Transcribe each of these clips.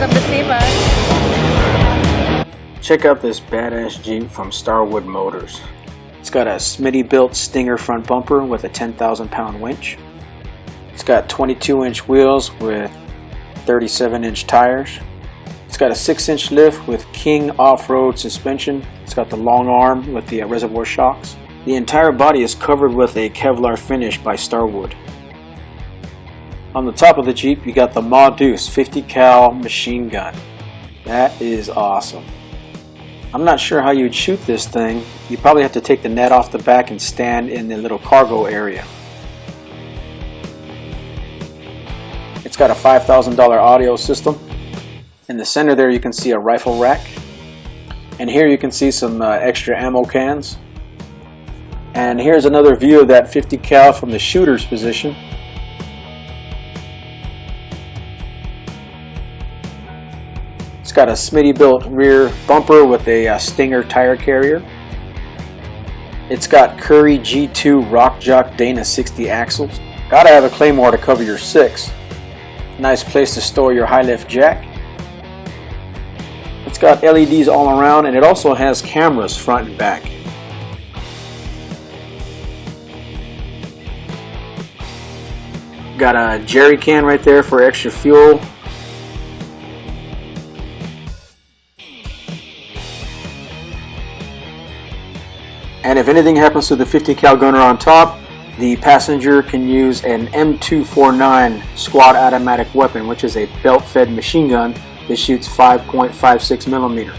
from the SEMA. Check out this badass Jeep from Starwood Motors. It's got a Smitty built Stinger front bumper with a 10,000 pound winch. It's got 22-inch wheels with 37-inch tires. It's got a 6-inch lift with King off-road suspension. It's got the long arm with the reservoir shocks. The entire body is covered with a Kevlar finish by Starwood. On the top of the Jeep, you got the Ma Deuce 50 cal machine gun. That is awesome. I'm not sure how you'd shoot this thing. You probably have to take the net off the back and stand in the little cargo area. It's got a $5,000 audio system. In the center there you can see a rifle rack. And here you can see some extra ammo cans. And here's another view of that 50 cal from the shooter's position. It's got a Smitty built rear bumper with a Stinger tire carrier. It's got Curry G2 Rock Jock Dana 60 axles. Gotta have a Claymore to cover your 6. Nice place to store your high lift jack. It's got LEDs all around, and it also has cameras front and back. Got a jerry can right there for extra fuel. And if anything happens to the 50 cal gunner on top, the passenger can use an M249 squad automatic weapon, which is a belt-fed machine gun that shoots 5.56 millimeter.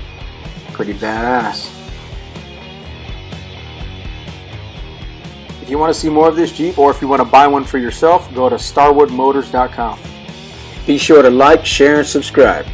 Pretty badass. If you want to see more of this Jeep, or if you want to buy one for yourself, go to starwoodmotors.com. Be sure to like, share, and subscribe.